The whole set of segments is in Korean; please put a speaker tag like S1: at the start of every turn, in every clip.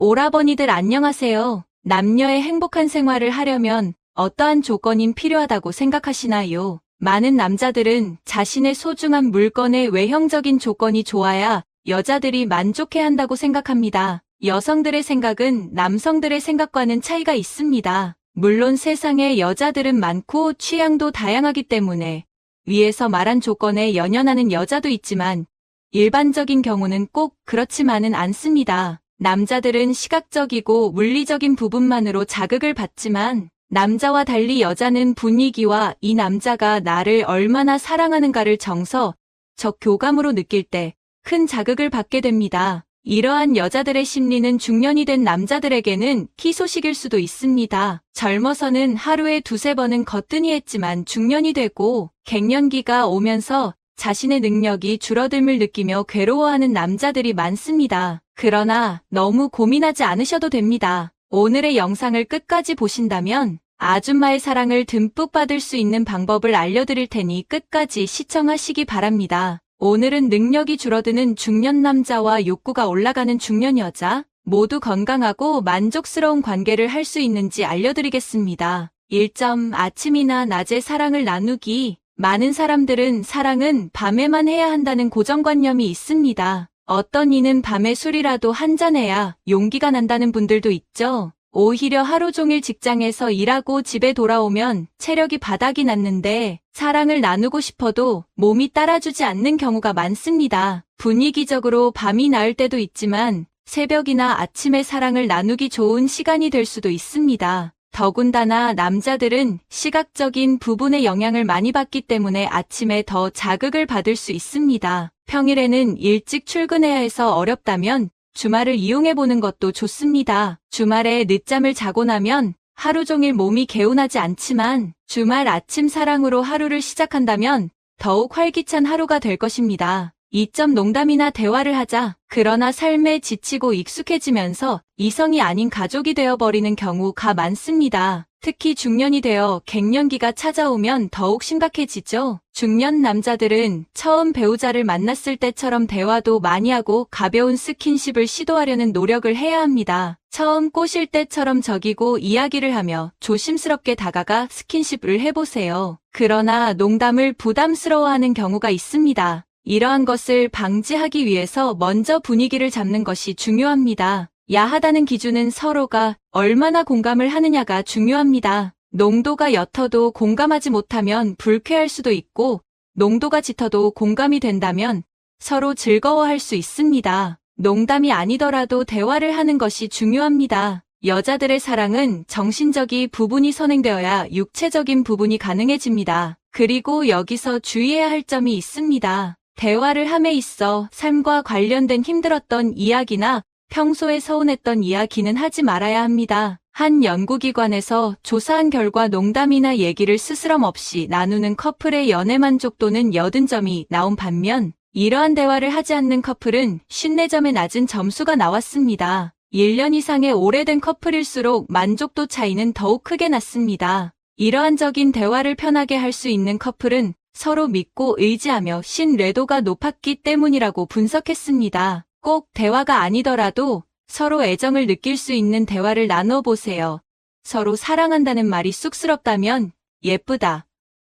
S1: 오라버니들 안녕하세요. 남녀의 행복한 생활을 하려면 어떠한 조건이 필요하다고 생각하시나요? 많은 남자들은 자신의 소중한 물건의 외형적인 조건이 좋아야 여자들이 만족해 한다고 생각합니다. 여성들의 생각은 남성들의 생각과는 차이가 있습니다. 물론 세상에 여자들은 많고 취향도 다양하기 때문에 위에서 말한 조건에 연연하는 여자도 있지만 일반적인 경우는 꼭 그렇지만은 않습니다. 남자들은 시각적이고 물리적인 부분만으로 자극을 받지만 남자와 달리 여자는 분위기와 이 남자가 나를 얼마나 사랑하는가를 정서적 교감으로 느낄 때 큰 자극을 받게 됩니다. 이러한 여자들의 심리는 중년이 된 남자들에게는 희소식일 수도 있습니다. 젊어서는 하루에 두세 번은 거뜬히 했지만 중년이 되고 갱년기가 오면서 자신의 능력이 줄어듦을 느끼며 괴로워하는 남자들이 많습니다. 그러나 너무 고민하지 않으셔도 됩니다. 오늘의 영상을 끝까지 보신다면 아줌마의 사랑을 듬뿍 받을 수 있는 방법을 알려드릴 테니 끝까지 시청하시기 바랍니다. 오늘은 능력이 줄어드는 중년 남자와 욕구가 올라가는 중년 여자 모두 건강하고 만족스러운 관계를 할 수 있는지 알려드리겠습니다. 1점. 아침이나 낮에 사랑을 나누기. 많은 사람들은 사랑은 밤에만 해야 한다는 고정관념이 있습니다. 어떤 이는 밤에 술이라도 한잔해야 용기가 난다는 분들도 있죠. 오히려 하루 종일 직장에서 일하고 집에 돌아오면 체력이 바닥이 났는데 사랑을 나누고 싶어도 몸이 따라주지 않는 경우가 많습니다. 분위기적으로 밤이 나을 때도 있지만 새벽이나 아침에 사랑을 나누기 좋은 시간이 될 수도 있습니다. 더군다나 남자들은 시각적인 부분에 영향을 많이 받기 때문에 아침에 더 자극을 받을 수 있습니다. 평일에는 일찍 출근해야 해서 어렵다면 주말을 이용해보는 것도 좋습니다. 주말에 늦잠을 자고 나면 하루 종일 몸이 개운하지 않지만 주말 아침 사랑으로 하루를 시작한다면 더욱 활기찬 하루가 될 것입니다. 2점. 농담이나 대화를 하자. 그러나 삶에 지치고 익숙해지면서 이성이 아닌 가족이 되어버리는 경우가 많습니다. 특히 중년이 되어 갱년기가 찾아오면 더욱 심각해지죠. 중년 남자들은 처음 배우자를 만났을 때처럼 대화도 많이 하고 가벼운 스킨십을 시도하려는 노력을 해야 합니다. 처음 꼬실 때처럼 적이고 이야기를 하며 조심스럽게 다가가 스킨십을 해보세요. 그러나 농담을 부담스러워하는 경우가 있습니다. 이러한 것을 방지하기 위해서 먼저 분위기를 잡는 것이 중요합니다. 야하다는 기준은 서로가 얼마나 공감을 하느냐가 중요합니다. 농도가 옅어도 공감하지 못하면 불쾌할 수도 있고 농도가 짙어도 공감이 된다면 서로 즐거워할 수 있습니다. 농담이 아니더라도 대화를 하는 것이 중요합니다. 여자들의 사랑은 정신적인 부분이 선행되어야 육체적인 부분이 가능해집니다. 그리고 여기서 주의해야 할 점이 있습니다. 대화를 함에 있어 삶과 관련된 힘들었던 이야기나 평소에 서운했던 이야기는 하지 말아야 합니다. 한 연구기관에서 조사한 결과 농담이나 얘기를 스스럼 없이 나누는 커플의 연애 만족도는 80점이 나온 반면 이러한 대화를 하지 않는 커플은 54점의 낮은 점수가 나왔습니다. 1년 이상의 오래된 커플일수록 만족도 차이는 더욱 크게 났습니다. 이러한적인 대화를 편하게 할 수 있는 커플은 서로 믿고 의지하며 신뢰도가 높았기 때문이라고 분석했습니다. 꼭 대화가 아니더라도 서로 애정을 느낄 수 있는 대화를 나눠보세요. 서로 사랑한다는 말이 쑥스럽다면 예쁘다,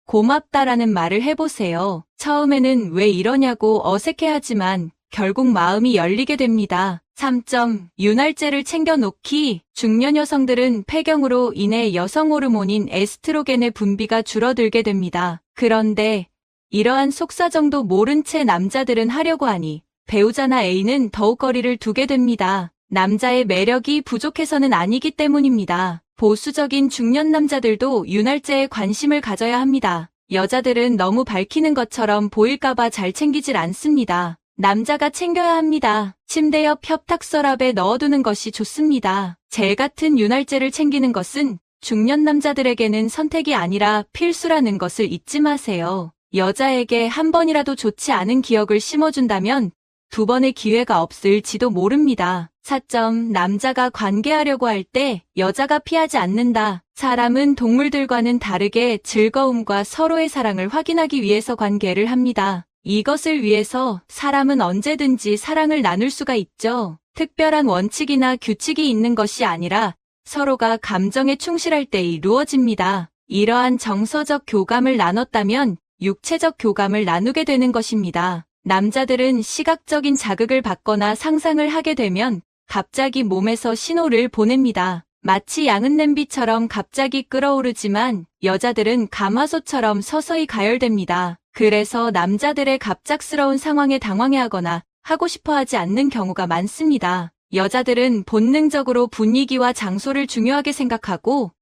S1: 고맙다라는 말을 해보세요. 처음에는 왜 이러냐고 어색해하지만 결국 마음이 열리게 됩니다. 3점. 윤활제를 챙겨놓기. 중년 여성들은 폐경으로 인해 여성 호르몬인 에스트로겐의 분비가 줄어들게 됩니다. 그런데 이러한 속사정도 모른 채 남자들은 하려고 하니 배우자나 애인은 더욱 거리를 두게 됩니다. 남자의 매력이 부족해서는 아니기 때문입니다. 보수적인 중년 남자들도 윤활제에 관심을 가져야 합니다. 여자들은 너무 밝히는 것처럼 보일까봐 잘 챙기질 않습니다. 남자가 챙겨야 합니다. 침대 옆 협탁 서랍에 넣어두는 것이 좋습니다. 젤 같은 윤활제를 챙기는 것은 중년 남자들에게는 선택이 아니라 필수라는 것을 잊지 마세요. 여자에게 한 번이라도 좋지 않은 기억을 심어준다면 두 번의 기회가 없을지도 모릅니다. 4점. 남자가 관계하려고 할 때 여자가 피하지 않는다. 사람은 동물들과는 다르게 즐거움과 서로의 사랑을 확인하기 위해서 관계를 합니다. 이것을 위해서 사람은 언제든지 사랑을 나눌 수가 있죠. 특별한 원칙이나 규칙이 있는 것이 아니라 서로가 감정에 충실할 때 이루어집니다. 이러한 정서적 교감을 나눴다면 육체적 교감을 나누게 되는 것입니다. 남자들은 시각적인 자극을 받거나 상상을 하게 되면 갑자기 몸에서 신호를 보냅니다. 마치 양은 냄비처럼 갑자기 끓어오르지만 여자들은 가마솥처럼 서서히 가열됩니다. 그래서 남자들의 갑작스러운 상황에 당황해하거나 하고 싶어 하지 않는 경우가 많습니다. 여자들은 본능적으로 분위기와 장소를 중요하게 생각하고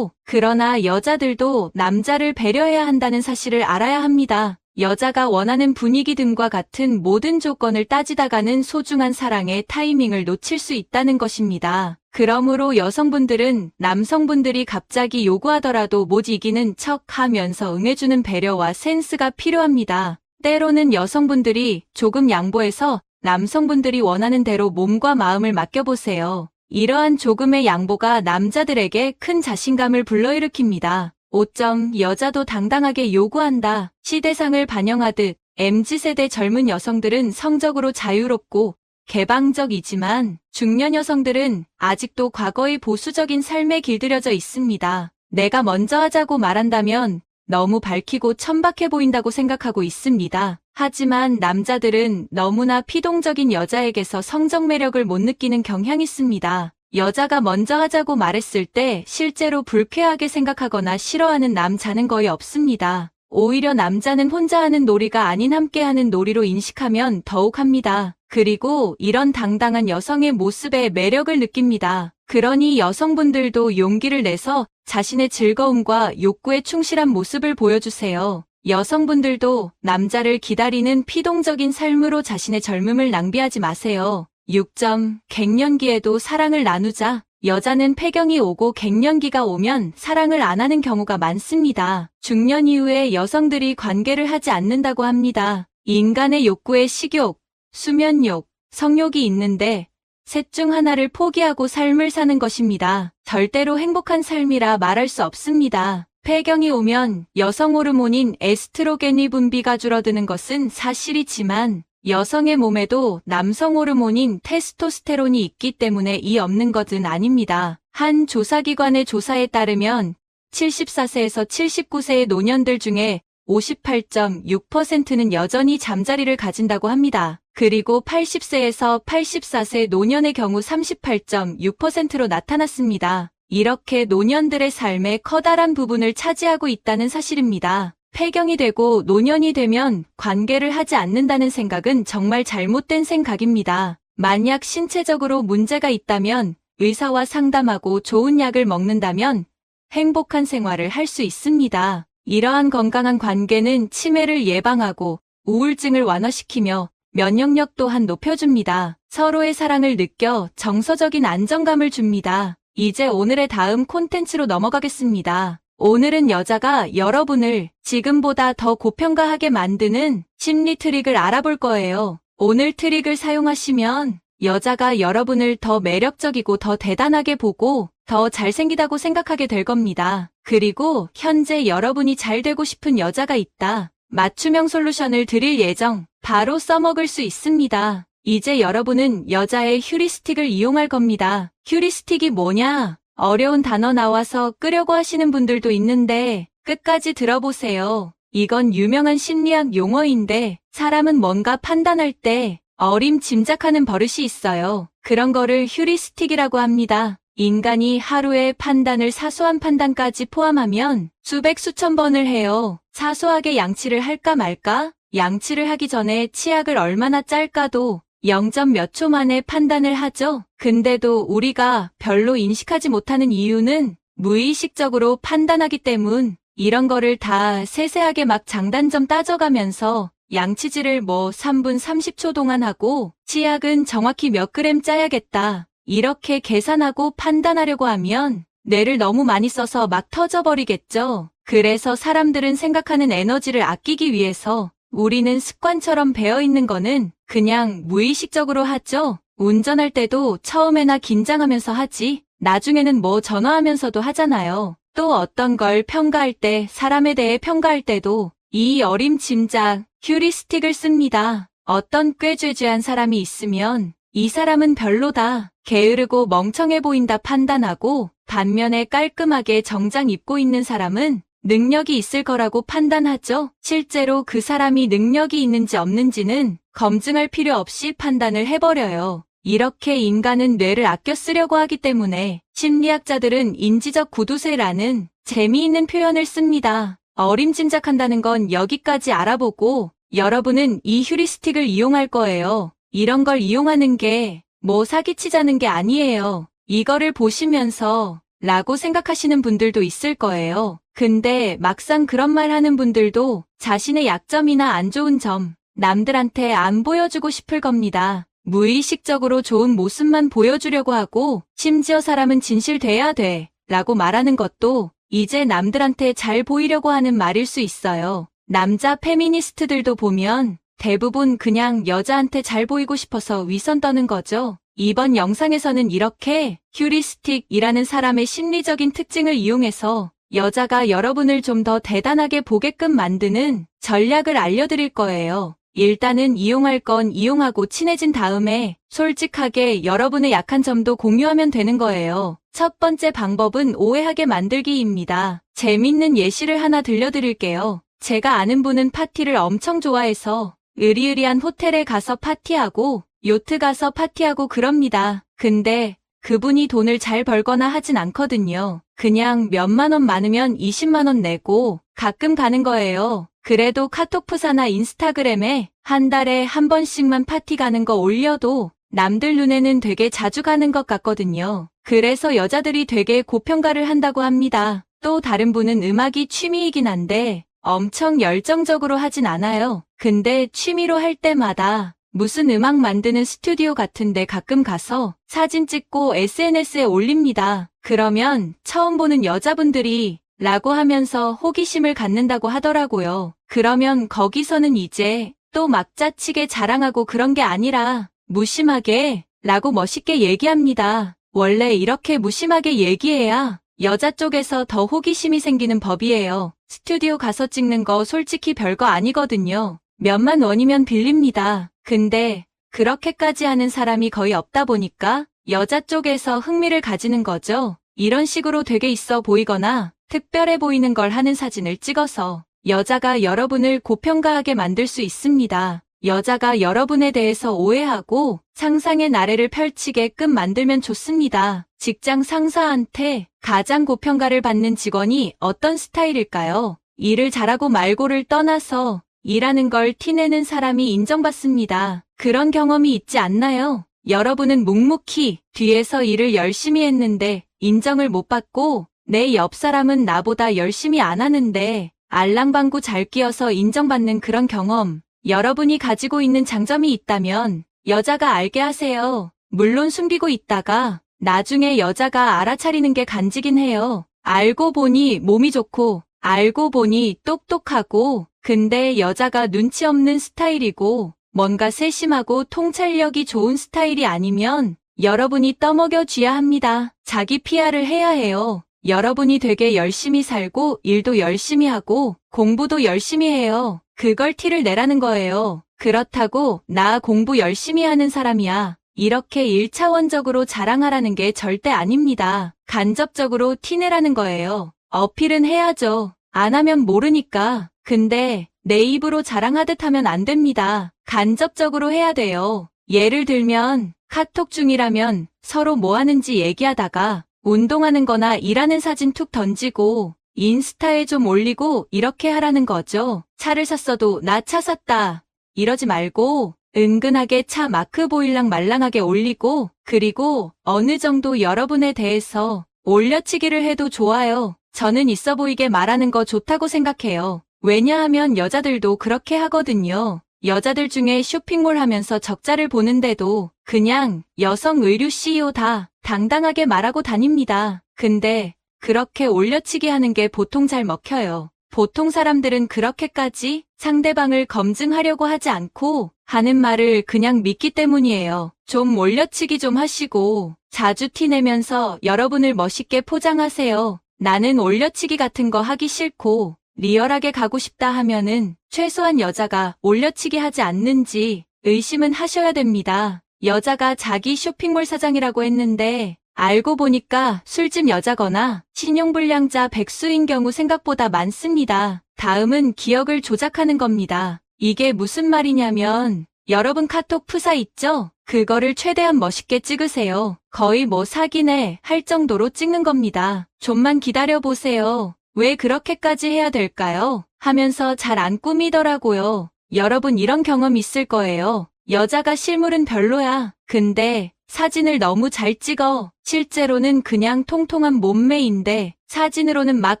S1: 그러나 여자들도 남자를 배려해야 한다는 사실을 알아야 합니다. 여자가 원하는 분위기 등과 같은 모든 조건을 따지다가는 소중한 사랑의 타이밍을 놓칠 수 있다는 것입니다. 그러므로 여성분들은 남성분들이 갑자기 요구하더라도 못 이기는 척 하면서 응해주는 배려와 센스가 필요합니다. 때로는 여성분들이 조금 양보해서 남성분들이 원하는 대로 몸과 마음을 맡겨보세요. 이러한 조금의 양보가 남자들에게 큰 자신감을 불러일으킵니다. 5점. 여자도 당당하게 요구한다. 시대상을 반영하듯 MZ세대 젊은 여성들은 성적으로 자유롭고 개방적이지만 중년 여성들은 아직도 과거의 보수적인 삶에 길들여져 있습니다. 내가 먼저 하자고 말한다면 너무 밝히고 천박해 보인다고 생각하고 있습니다. 하지만 남자들은 너무나 피동적인 여자에게서 성적 매력을 못 느끼는 경향이 있습니다. 여자가 먼저 하자고 말했을 때 실제로 불쾌하게 생각하거나 싫어하는 남자는 거의 없습니다. 오히려 남자는 혼자 하는 놀이가 아닌 함께하는 놀이로 인식하면 더욱 합니다. 그리고 이런 당당한 여성의 모습에 매력을 느낍니다. 그러니 여성분들도 용기를 내서 자신의 즐거움과 욕구에 충실한 모습을 보여주세요. 여성분들도 남자를 기다리는 피동적인 삶으로 자신의 젊음을 낭비하지 마세요. 6점. 갱년기에도 사랑을 나누자. 여자는 폐경이 오고 갱년기가 오면 사랑을 안 하는 경우가 많습니다. 중년 이후에 여성들이 관계를 하지 않는다고 합니다. 인간의 욕구에 식욕, 수면욕, 성욕이 있는데 셋 중 하나를 포기하고 삶을 사는 것입니다. 절대로 행복한 삶이라 말할 수 없습니다. 폐경이 오면 여성 호르몬인 에스트로겐의 분비가 줄어드는 것은 사실이지만 여성의 몸에도 남성 호르몬인 테스토스테론이 있기 때문에 이 없는 것은 아닙니다. 한 조사기관의 조사에 따르면 74세에서 79세의 노년들 중에 58.6%는 여전히 잠자리를 가진다고 합니다. 그리고 80세에서 84세 노년의 경우 38.6%로 나타났습니다. 이렇게 노년들의 삶의 커다란 부분을 차지하고 있다는 사실입니다. 폐경이 되고 노년이 되면 관계를 하지 않는다는 생각은 정말 잘못된 생각입니다. 만약 신체적으로 문제가 있다면 의사와 상담하고 좋은 약을 먹는다면 행복한 생활을 할 수 있습니다. 이러한 건강한 관계는 치매를 예방하고 우울증을 완화시키며 면역력 또한 높여줍니다. 서로의 사랑을 느껴 정서적인 안정감을 줍니다. 이제 오늘의 다음 콘텐츠로 넘어가겠습니다. 오늘은 여자가 여러분을 지금보다 더 고평가하게 만드는 심리 트릭을 알아볼 거예요. 오늘 트릭을 사용하시면 여자가 여러분을 더 매력적이고 더 대단하게 보고 더 잘생기다고 생각하게 될 겁니다. 그리고 현재 여러분이 잘 되고 싶은 여자가 있다. 맞춤형 솔루션을 드릴 예정. 바로 써먹을 수 있습니다. 이제 여러분은 여자의 휴리스틱을 이용할 겁니다. 휴리스틱이 뭐냐? 어려운 단어 나와서 끄려고 하시는 분들도 있는데 끝까지 들어보세요. 이건 유명한 심리학 용어인데 사람은 뭔가 판단할 때 어림짐작하는 버릇이 있어요. 그런 거를 휴리스틱이라고 합니다. 인간이 하루에 판단을 사소한 판단까지 포함하면 수백 수천 번을 해요. 사소하게 양치를 할까 말까? 양치를 하기 전에 치약을 얼마나 짤까도 0점 몇 초 만에 판단을 하죠. 근데도 우리가 별로 인식하지 못하는 이유는 무의식적으로 판단하기 때문. 이런 거를 다 세세하게 막 장단점 따져가면서 양치질을 3분 30초 동안 하고 치약은 정확히 몇 그램 짜야겠다. 이렇게 계산하고 판단하려고 하면 뇌를 너무 많이 써서 막 터져버리겠죠. 그래서 사람들은 생각하는 에너지를 아끼기 위해서 우리는 습관처럼 배어있는 거는 그냥 무의식적으로 하죠. 운전할 때도 처음에나 긴장하면서 하지 나중에는 전화하면서도 하잖아요. 또 어떤 걸 평가할 때, 사람에 대해 평가할 때도 이 어림짐작 휴리스틱을 씁니다. 어떤 꾀죄죄한 사람이 있으면 이 사람은 별로다, 게으르고 멍청해 보인다 판단하고, 반면에 깔끔하게 정장 입고 있는 사람은 능력이 있을 거라고 판단하죠. 실제로 그 사람이 능력이 있는지 없는지는 검증할 필요 없이 판단을 해버려요. 이렇게 인간은 뇌를 아껴 쓰려고 하기 때문에 심리학자들은 인지적 구두쇠라는 재미있는 표현을 씁니다. 어림짐작한다는 건 여기까지 알아보고 여러분은 이 휴리스틱을 이용할 거예요. 이런 걸 이용하는 게 뭐 사기치자는 게 아니에요. 이거를 보시면서 라고 생각하시는 분들도 있을 거예요. 근데 막상 그런 말 하는 분들도 자신의 약점이나 안 좋은 점 남들한테 안 보여주고 싶을 겁니다. 무의식적으로 좋은 모습만 보여주려고 하고, 심지어 사람은 진실돼야 돼 라고 말하는 것도 이제 남들한테 잘 보이려고 하는 말일 수 있어요. 남자 페미니스트들도 보면 대부분 그냥 여자한테 잘 보이고 싶어서 위선 떠는 거죠. 이번 영상에서는 이렇게 휴리스틱이라는 사람의 심리적인 특징을 이용해서 여자가 여러분을 좀 더 대단하게 보게끔 만드는 전략을 알려드릴 거예요. 일단은 이용할 건 이용하고 친해진 다음에 솔직하게 여러분의 약한 점도 공유하면 되는 거예요. 첫 번째 방법은 오해하게 만들기입니다. 재밌는 예시를 하나 들려드릴게요. 제가 아는 분은 파티를 엄청 좋아해서 으리으리한 호텔에 가서 파티하고 요트 가서 파티하고 그럽니다. 근데 그분이 돈을 잘 벌거나 하진 않거든요. 그냥 몇만 원 많으면 20만 원 내고 가끔 가는 거예요. 그래도 카톡프사나 인스타그램에 한 달에 한 번씩만 파티 가는 거 올려도 남들 눈에는 되게 자주 가는 것 같거든요. 그래서 여자들이 되게 고평가를 한다고 합니다. 또 다른 분은 음악이 취미이긴 한데 엄청 열정적으로 하진 않아요. 근데 취미로 할 때마다 무슨 음악 만드는 스튜디오 같은데 가끔 가서 사진 찍고 SNS에 올립니다. 그러면 처음 보는 여자분들이 라고 하면서 호기심을 갖는다고 하더라고요. 그러면 거기서는 이제 또 막자치게 자랑하고 그런 게 아니라 무심하게 라고 멋있게 얘기합니다. 원래 이렇게 무심하게 얘기해야 여자 쪽에서 더 호기심이 생기는 법이에요. 스튜디오 가서 찍는 거 솔직히 별거 아니거든요. 몇만 원이면 빌립니다. 근데 그렇게까지 하는 사람이 거의 없다 보니까 여자 쪽에서 흥미를 가지는 거죠. 이런 식으로 되게 있어 보이거나 특별해 보이는 걸 하는 사진을 찍어서 여자가 여러분을 고평가하게 만들 수 있습니다. 여자가 여러분에 대해서 오해하고 상상의 나래를 펼치게끔 만들면 좋습니다. 직장 상사한테 가장 고평가를 받는 직원이 어떤 스타일일까요? 일을 잘하고 말고를 떠나서 일하는 걸 티내는 사람이 인정받습니다. 그런 경험이 있지 않나요? 여러분은 묵묵히 뒤에서 일을 열심히 했는데 인정을 못 받고 내 옆 사람은 나보다 열심히 안 하는데 알랑방구 잘 끼어서 인정받는 그런 경험. 여러분이 가지고 있는 장점이 있다면 여자가 알게 하세요. 물론 숨기고 있다가 나중에 여자가 알아차리는 게 간지긴 해요. 알고 보니 몸이 좋고 알고 보니 똑똑하고 근데 여자가 눈치 없는 스타일이고 뭔가 세심하고 통찰력이 좋은 스타일이 아니면 여러분이 떠먹여 줘야 합니다. 자기 PR을 해야 해요. 여러분이 되게 열심히 살고 일도 열심히 하고 공부도 열심히 해요. 그걸 티를 내라는 거예요. 그렇다고 나 공부 열심히 하는 사람이야. 이렇게 1차원적으로 자랑하라는 게 절대 아닙니다. 간접적으로 티내라는 거예요. 어필은 해야죠. 안 하면 모르니까. 근데 내 입으로 자랑하듯 하면 안 됩니다. 간접적으로 해야 돼요. 예를 들면 카톡 중이라면 서로 뭐 하는지 얘기하다가 운동하는 거나 일하는 사진 툭 던지고 인스타에 좀 올리고 이렇게 하라는 거죠. 차를 샀어도 나 차 샀다 이러지 말고 은근하게 차 마크 보일랑 말랑하게 올리고 그리고 어느 정도 여러분에 대해서 올려치기를 해도 좋아요. 저는 있어 보이게 말하는 거 좋다고 생각해요. 왜냐하면 여자들도 그렇게 하거든요. 여자들 중에 쇼핑몰 하면서 적자를 보는데도 그냥 여성 의류 CEO다 당당하게 말하고 다닙니다. 근데 그렇게 올려치기 하는 게 보통 잘 먹혀요. 보통 사람들은 그렇게까지 상대방을 검증하려고 하지 않고 하는 말을 그냥 믿기 때문이에요. 좀 올려치기 좀 하시고 자주 티내면서 여러분을 멋있게 포장하세요. 나는 올려치기 같은 거 하기 싫고 리얼하게 가고 싶다 하면은 최소한 여자가 올려치기 하지 않는지 의심은 하셔야 됩니다. 여자가 자기 쇼핑몰 사장이라고 했는데 알고 보니까 술집 여자거나 신용불량자 백수인 경우 생각보다 많습니다. 다음은 기억을 조작하는 겁니다. 이게 무슨 말이냐면 여러분 카톡 프사 있죠? 그거를 최대한 멋있게 찍으세요. 거의 뭐 사기네 할 정도로 찍는 겁니다. 좀만 기다려보세요. 왜 그렇게까지 해야 될까요? 하면서 잘 안 꾸미더라고요. 여러분 이런 경험 있을 거예요. 여자가 실물은 별로야. 근데 사진을 너무 잘 찍어. 실제로는 그냥 통통한 몸매인데 사진으로는 막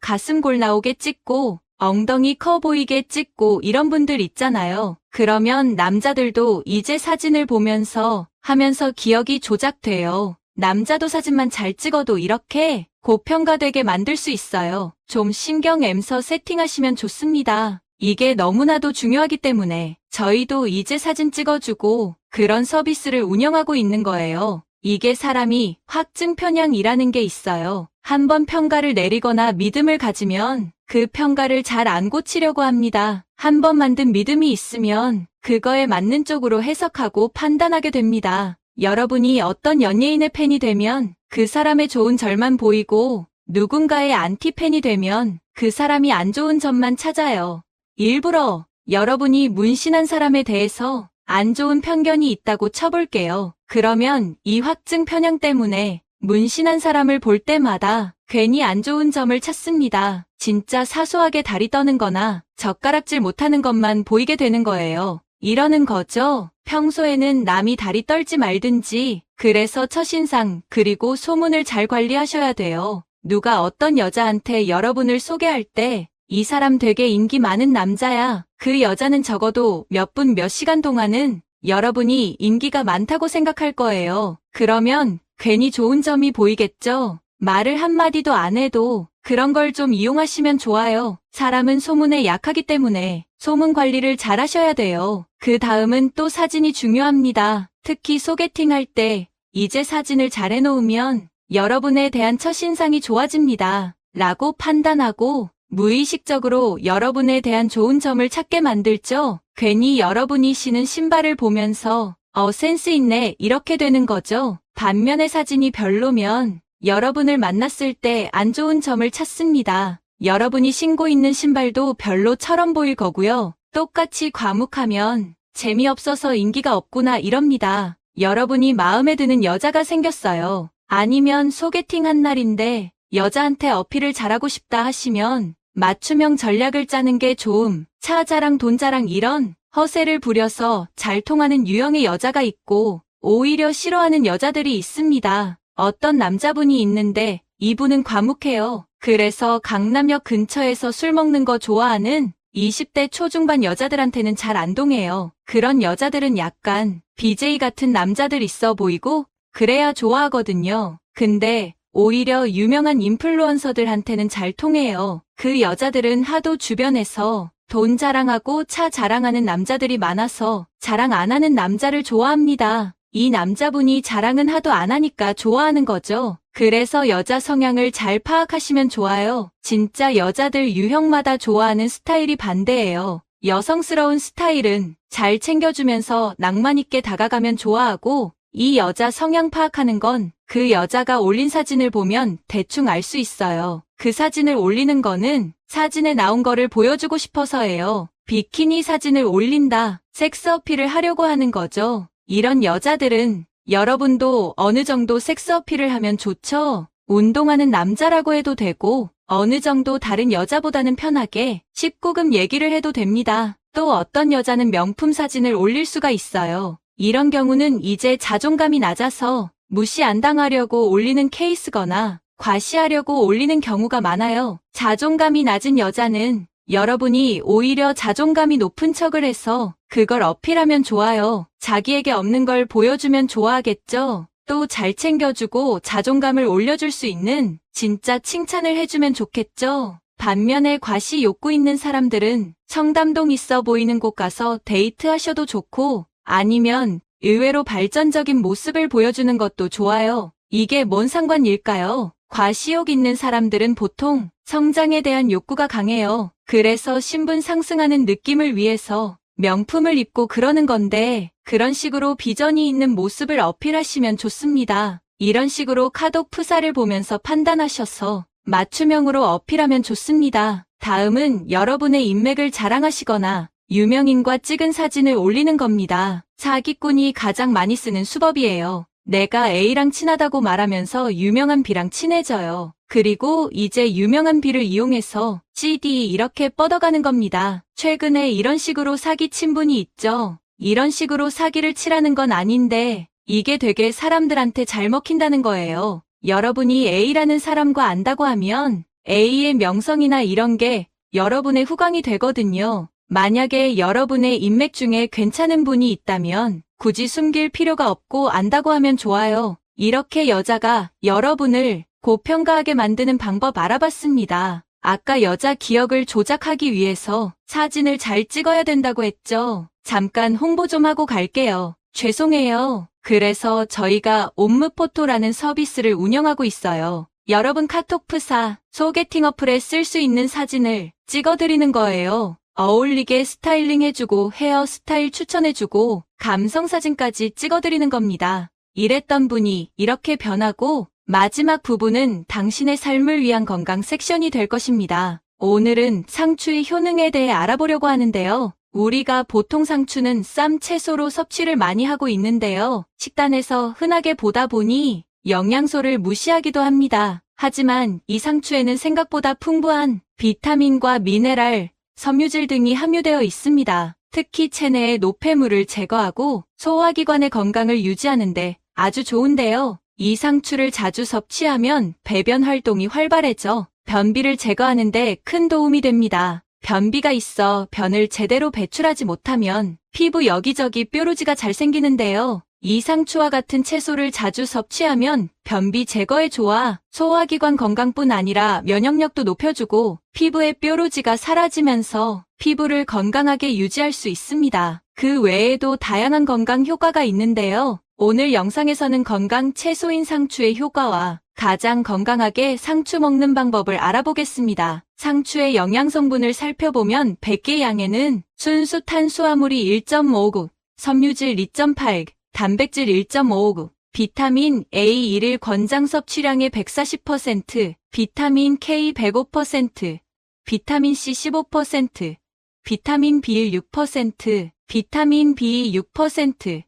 S1: 가슴 골 나오게 찍고 엉덩이 커 보이게 찍고 이런 분들 있잖아요. 그러면 남자들도 이제 사진을 보면서 하면서 기억이 조작돼요. 남자도 사진만 잘 찍어도 이렇게 고평가되게 만들 수 있어요. 좀 신경 엠서 세팅하시면 좋습니다. 이게 너무나도 중요하기 때문에 저희도 이제 사진 찍어주고 그런 서비스를 운영하고 있는 거예요. 이게 사람이 확증 편향이라는 게 있어요. 한번 평가를 내리거나 믿음을 가지면 그 평가를 잘 안 고치려고 합니다. 한번 만든 믿음이 있으면 그거에 맞는 쪽으로 해석하고 판단하게 됩니다. 여러분이 어떤 연예인의 팬이 되면 그 사람의 좋은 절만 보이고 누군가의 안티팬이 되면 그 사람이 안 좋은 점만 찾아요. 일부러 여러분이 문신한 사람에 대해서 안 좋은 편견이 있다고 쳐볼게요. 그러면 이 확증 편향 때문에 문신한 사람을 볼 때마다 괜히 안 좋은 점을 찾습니다. 진짜 사소하게 다리 떠는 거나 젓가락질 못하는 것만 보이게 되는 거예요. 이러는 거죠. 평소에는 남이 다리 떨지 말든지 그래서 첫인상 그리고 소문을 잘 관리하셔야 돼요. 누가 어떤 여자한테 여러분을 소개할 때 이 사람 되게 인기 많은 남자야. 그 여자는 적어도 몇 분 몇 시간 동안은 여러분이 인기가 많다고 생각할 거예요. 그러면 괜히 좋은 점이 보이겠죠? 말을 한마디도 안 해도 그런 걸 좀 이용하시면 좋아요. 사람은 소문에 약하기 때문에 소문 관리를 잘 하셔야 돼요. 그 다음은 또 사진이 중요합니다. 특히 소개팅할 때 이제 사진을 잘 해놓으면 여러분에 대한 첫인상이 좋아집니다. 라고 판단하고 무의식적으로 여러분에 대한 좋은 점을 찾게 만들죠. 괜히 여러분이 신은 신발을 보면서 센스 있네 이렇게 되는 거죠. 반면에 사진이 별로면 여러분을 만났을 때 안 좋은 점을 찾습니다. 여러분이 신고 있는 신발도 별로처럼 보일 거고요. 똑같이 과묵하면 재미없어서 인기가 없구나 이럽니다. 여러분이 마음에 드는 여자가 생겼어요. 아니면 소개팅 한 날인데 여자한테 어필을 잘하고 싶다 하시면 맞춤형 전략을 짜는 게 좋음. 차 자랑 돈 자랑 이런 허세를 부려서 잘 통하는 유형의 여자가 있고 오히려 싫어하는 여자들이 있습니다. 어떤 남자분이 있는데 이분은 과묵해요. 그래서 강남역 근처에서 술 먹는 거 좋아하는 20대 초중반 여자들한테는 잘 안 동해요. 그런 여자들은 약간 BJ 같은 남자들 있어 보이고 그래야 좋아하거든요. 근데 오히려 유명한 인플루언서들한테는 잘 통해요. 그 여자들은 하도 주변에서 돈 자랑하고 차 자랑하는 남자들이 많아서 자랑 안 하는 남자를 좋아합니다. 이 남자분이 자랑은 하도 안 하니까 좋아하는 거죠. 그래서 여자 성향을 잘 파악하시면 좋아요. 진짜 여자들 유형마다 좋아하는 스타일이 반대예요. 여성스러운 스타일은 잘 챙겨주면서 낭만 있게 다가가면 좋아하고 이 여자 성향 파악하는 건 그 여자가 올린 사진을 보면 대충 알 수 있어요. 그 사진을 올리는 거는 사진에 나온 거를 보여주고 싶어서예요. 비키니 사진을 올린다. 섹스 어필을 하려고 하는 거죠. 이런 여자들은 여러분도 어느 정도 섹스 어필을 하면 좋죠. 운동하는 남자라고 해도 되고 어느 정도 다른 여자보다는 편하게 19금 얘기를 해도 됩니다. 또 어떤 여자는 명품 사진을 올릴 수가 있어요. 이런 경우는 이제 자존감이 낮아서 무시 안 당하려고 올리는 케이스거나 과시하려고 올리는 경우가 많아요. 자존감이 낮은 여자는 여러분이 오히려 자존감이 높은 척을 해서 그걸 어필하면 좋아요. 자기에게 없는 걸 보여주면 좋아하겠죠. 또 잘 챙겨주고 자존감을 올려줄 수 있는 진짜 칭찬을 해주면 좋겠죠. 반면에 과시 욕구 있는 사람들은 청담동 있어 보이는 곳 가서 데이트하셔도 좋고 아니면 의외로 발전적인 모습을 보여주는 것도 좋아요. 이게 뭔 상관일까요? 과시욕 있는 사람들은 보통 성장에 대한 욕구가 강해요. 그래서 신분 상승하는 느낌을 위해서 명품을 입고 그러는 건데 그런 식으로 비전이 있는 모습을 어필하시면 좋습니다. 이런 식으로 카톡 프사를 보면서 판단하셔서 맞춤형으로 어필하면 좋습니다. 다음은 여러분의 인맥을 자랑하시거나 유명인과 찍은 사진을 올리는 겁니다. 사기꾼이 가장 많이 쓰는 수법이에요. 내가 A랑 친하다고 말하면서 유명한 B랑 친해져요. 그리고 이제 유명한 B를 이용해서 C, D 이렇게 뻗어가는 겁니다. 최근에 이런 식으로 사기친 분이 있죠. 이런 식으로 사기를 치라는 건 아닌데 이게 되게 사람들한테 잘 먹힌다는 거예요. 여러분이 A라는 사람과 안다고 하면 A의 명성이나 이런 게 여러분의 후광이 되거든요. 만약에 여러분의 인맥 중에 괜찮은 분이 있다면 굳이 숨길 필요가 없고 안다고 하면 좋아요. 이렇게 여자가 여러분을 고평가하게 만드는 방법 알아봤습니다. 아까 여자 기억을 조작하기 위해서 사진을 잘 찍어야 된다고 했죠. 잠깐 홍보 좀 하고 갈게요. 죄송해요. 그래서 저희가 옴므포토라는 서비스를 운영하고 있어요. 여러분 카톡 프사, 소개팅 어플에 쓸 수 있는 사진을 찍어드리는 거예요. 어울리게 스타일링 해주고 헤어스타일 추천해주고 감성사진까지 찍어드리는 겁니다. 이랬던 분이 이렇게 변하고 마지막 부분은 당신의 삶을 위한 건강 섹션이 될 것입니다. 오늘은 상추의 효능에 대해 알아보려고 하는데요. 우리가 보통 상추는 쌈 채소로 섭취를 많이 하고 있는데요. 식단에서 흔하게 보다 보니 영양소를 무시하기도 합니다. 하지만 이 상추에는 생각보다 풍부한 비타민과 미네랄, 섬유질 등이 함유되어 있습니다. 특히 체내의 노폐물을 제거하고 소화기관의 건강을 유지하는 데 아주 좋은데요. 이 상추를 자주 섭취하면 배변 활동이 활발해져 변비를 제거하는 데 큰 도움이 됩니다. 변비가 있어 변을 제대로 배출하지 못하면 피부 여기저기 뾰루지가 잘 생기는데요. 이 상추와 같은 채소를 자주 섭취하면 변비 제거에 좋아 소화기관 건강뿐 아니라 면역력도 높여주고 피부의 뾰루지가 사라지면서 피부를 건강하게 유지할 수 있습니다. 그 외에도 다양한 건강 효과가 있는데요. 오늘 영상에서는 건강 채소인 상추의 효과와 가장 건강하게 상추 먹는 방법을 알아보겠습니다. 상추의 영양 성분을 살펴보면 100개 양에는 순수 탄수화물이 1.59, 섬유질 2.8, 단백질 1.59, 비타민 A 일일 권장 섭취량의 140%, 비타민 K 105%, 비타민 C 15%, 비타민 B1 6%, 비타민 B 6%,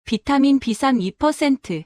S1: 비타민 B3 2%,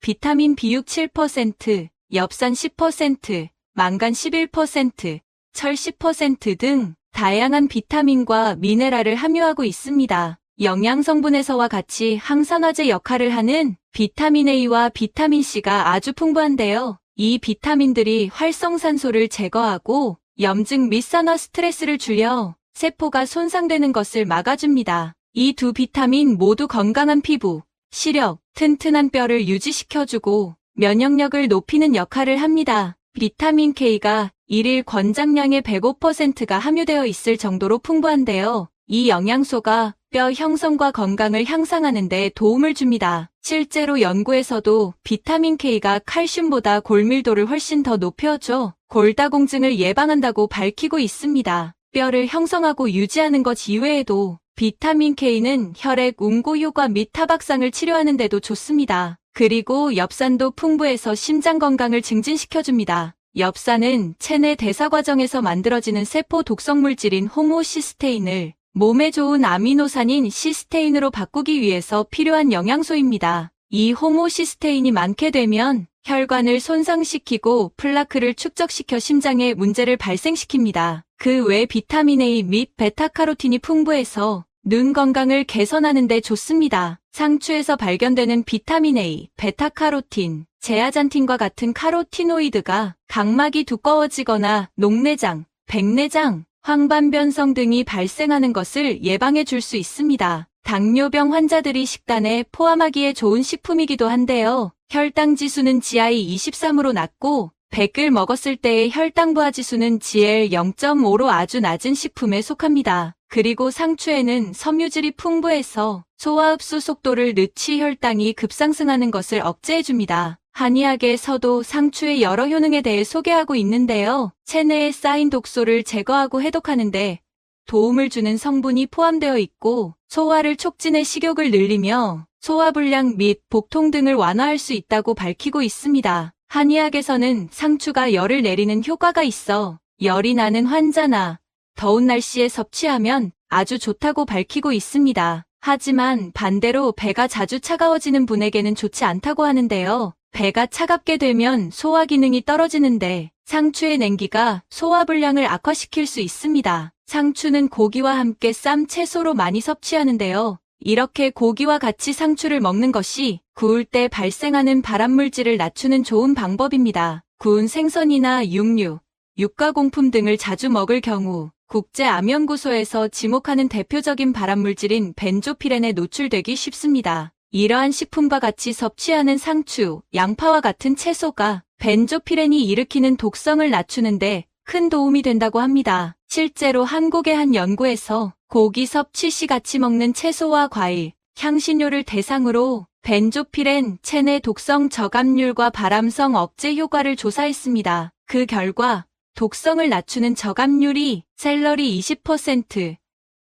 S1: 비타민 B6 7%, 엽산 10%, 망간 11%, 철 10% 등 다양한 비타민과 미네랄을 함유하고 있습니다. 영양 성분에서와 같이 항산화제 역할을 하는 비타민 A와 비타민 C가 아주 풍부한데요. 이 비타민들이 활성산소를 제거하고 염증 및 산화 스트레스를 줄여 세포가 손상되는 것을 막아줍니다. 이 두 비타민 모두 건강한 피부, 시력, 튼튼한 뼈를 유지시켜주고 면역력을 높이는 역할을 합니다. 비타민 K가 일일 권장량의 105%가 함유되어 있을 정도로 풍부한데요. 이 영양소가 뼈 형성과 건강을 향상하는 데 도움을 줍니다. 실제로 연구에서도 비타민 K가 칼슘보다 골밀도를 훨씬 더 높여줘 골다공증을 예방한다고 밝히고 있습니다. 뼈를 형성하고 유지하는 것 이외에도 비타민 K는 혈액 웅고 효과 및 타박상을 치료하는 데도 좋습니다. 그리고 엽산도 풍부해서 심장 건강을 증진시켜줍니다. 엽산은 체내 대사 과정에서 만들어지는 세포 독성 물질인 호모시스테인을 몸에 좋은 아미노산인 시스테인으로 바꾸기 위해서 필요한 영양소입니다. 이 호모시스테인이 많게 되면 혈관을 손상시키고 플라크를 축적시켜 심장에 문제를 발생시킵니다. 그 외 비타민 A 및 베타카로틴이 풍부해서 눈 건강을 개선하는 데 좋습니다. 상추에서 발견되는 비타민 A, 베타카로틴, 제아잔틴과 같은 카로티노이드가 각막이 두꺼워지거나 녹내장, 백내장, 황반변성 등이 발생하는 것을 예방해 줄 수 있습니다. 당뇨병 환자들이 식단에 포함하기에 좋은 식품이기도 한데요. 혈당 지수는 GI 23으로 낮고 100을 먹었을 때의 혈당 부하 지수는 GL 0.5로 아주 낮은 식품에 속합니다. 그리고 상추에는 섬유질이 풍부해서 소화 흡수 속도를 늦추 혈당이 급상승하는 것을 억제해줍니다. 한의학에서도 상추의 여러 효능에 대해 소개하고 있는데요. 체내에 쌓인 독소를 제거하고 해독하는데 도움을 주는 성분이 포함되어 있고 소화를 촉진해 식욕을 늘리며 소화불량 및 복통 등을 완화할 수 있다고 밝히고 있습니다. 한의학에서는 상추가 열을 내리는 효과가 있어 열이 나는 환자나 더운 날씨에 섭취하면 아주 좋다고 밝히고 있습니다. 하지만 반대로 배가 자주 차가워지는 분에게는 좋지 않다고 하는데요. 배가 차갑게 되면 소화 기능이 떨어지는데 상추의 냉기가 소화불량을 악화시킬 수 있습니다. 상추는 고기와 함께 쌈 채소로 많이 섭취하는데요. 이렇게 고기와 같이 상추를 먹는 것이 구울 때 발생하는 발암물질을 낮추는 좋은 방법입니다. 구운 생선이나 육류, 육가공품 등을 자주 먹을 경우 국제암연구소에서 지목하는 대표적인 발암물질인 벤조피렌에 노출되기 쉽습니다. 이러한 식품과 같이 섭취하는 상추, 양파와 같은 채소가 벤조피렌이 일으키는 독성을 낮추는데 큰 도움이 된다고 합니다. 실제로 한국의 한 연구에서 고기 섭취 시 같이 먹는 채소와 과일, 향신료를 대상으로 벤조피렌 체내 독성 저감률과 발암성 억제 효과를 조사했습니다. 그 결과 독성을 낮추는 저감률이 샐러리 20%,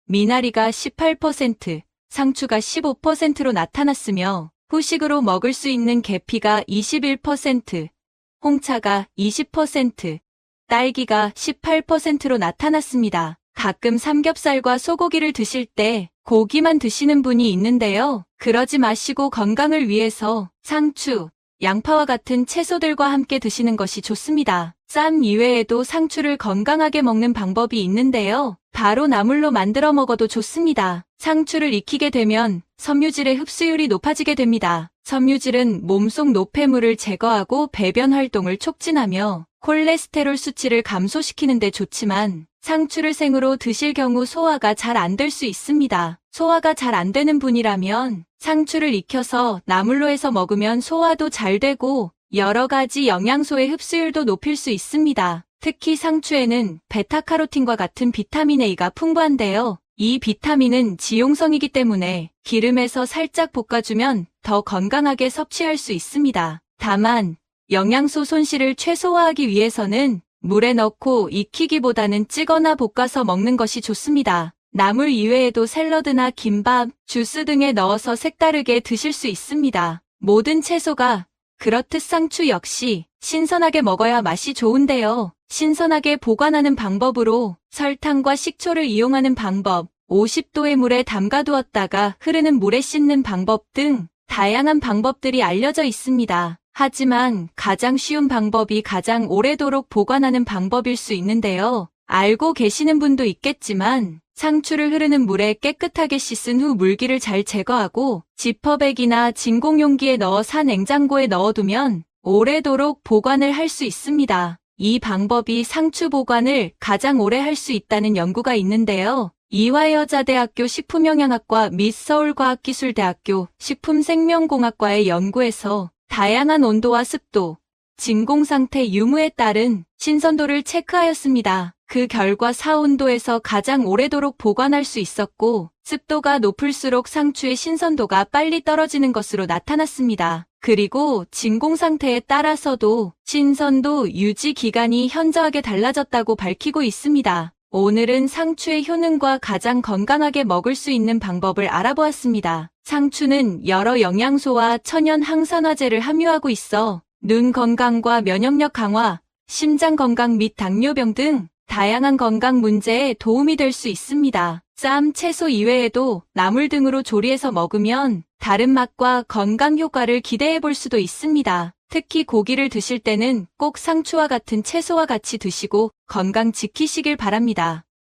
S1: 미나리가 18%, 상추가 15%로 나타났으며 후식으로 먹을 수 있는 계피가 21%, 홍차가 20%, 딸기가 18%로 나타났습니다. 가끔 삼겹살과 소고기를 드실 때 고기만 드시는 분이 있는데요. 그러지 마시고 건강을 위해서 상추, 양파와 같은 채소들과 함께 드시는 것이 좋습니다. 쌈 이외에도 상추를 건강하게 먹는 방법이 있는데요. 바로 나물로 만들어 먹어도 좋습니다. 상추를 익히게 되면 섬유질의 흡수율이 높아지게 됩니다. 섬유질은 몸속 노폐물을 제거하고 배변 활동을 촉진하며 콜레스테롤 수치를 감소시키는 데 좋지만 상추를 생으로 드실 경우 소화가 잘 안 될 수 있습니다. 소화가 잘 안 되는 분이라면 상추를 익혀서 나물로 해서 먹으면 소화도 잘 되고 여러 가지 영양소의 흡수율도 높일 수 있습니다. 특히 상추에는 베타카로틴과 같은 비타민 A가 풍부한데요. 이 비타민은 지용성이기 때문에 기름에서 살짝 볶아주면 더 건강하게 섭취할 수 있습니다. 다만 영양소 손실을 최소화하기 위해서는 물에 넣고 익히기보다는 찌거나 볶아서 먹는 것이 좋습니다. 나물 이외에도 샐러드나 김밥, 주스 등에 넣어서 색다르게 드실 수 있습니다. 모든 채소가 그렇듯 상추 역시 신선하게 먹어야 맛이 좋은데요. 신선하게 보관하는 방법으로 설탕과 식초를 이용하는 방법, 50도의 물에 담가두었다가 흐르는 물에 씻는 방법 등 다양한 방법들이 알려져 있습니다. 하지만 가장 쉬운 방법이 가장 오래도록 보관하는 방법일 수 있는데요. 알고 계시는 분도 있겠지만 상추를 흐르는 물에 깨끗하게 씻은 후 물기를 잘 제거하고 지퍼백이나 진공용기에 넣어 사냉장고에 넣어두면 오래도록 보관을 할 수 있습니다. 이 방법이 상추 보관을 가장 오래 할 수 있다는 연구가 있는데요. 이화여자대학교 식품영양학과 및 서울과학기술대학교 식품생명공학과의 연구에서 다양한 온도와 습도, 진공상태 유무에 따른 신선도를 체크하였습니다. 그 결과 사온도에서 가장 오래도록 보관할 수 있었고 습도가 높을수록 상추의 신선도가 빨리 떨어지는 것으로 나타났습니다. 그리고 진공상태에 따라서도 신선도 유지 기간이 현저하게 달라졌다고 밝히고 있습니다. 오늘은 상추의 효능과 가장 건강하게 먹을 수 있는 방법을 알아보았습니다. 상추는 여러 영양소와 천연 항산화제를 함유하고 있어 눈 건강과 면역력 강화, 심장 건강 및 당뇨병 등 다양한 건강 문제에 도움이 될 수 있습니다. 쌈, 채소 이외에도 나물 등으로 조리해서 먹으면 다른 맛과 건강 효과를 기대해 볼 수도 있습니다. 특히 고기를 드실 때는 꼭 상추와 같은 채소와 같이 드시고 건강 지키시길 바랍니다.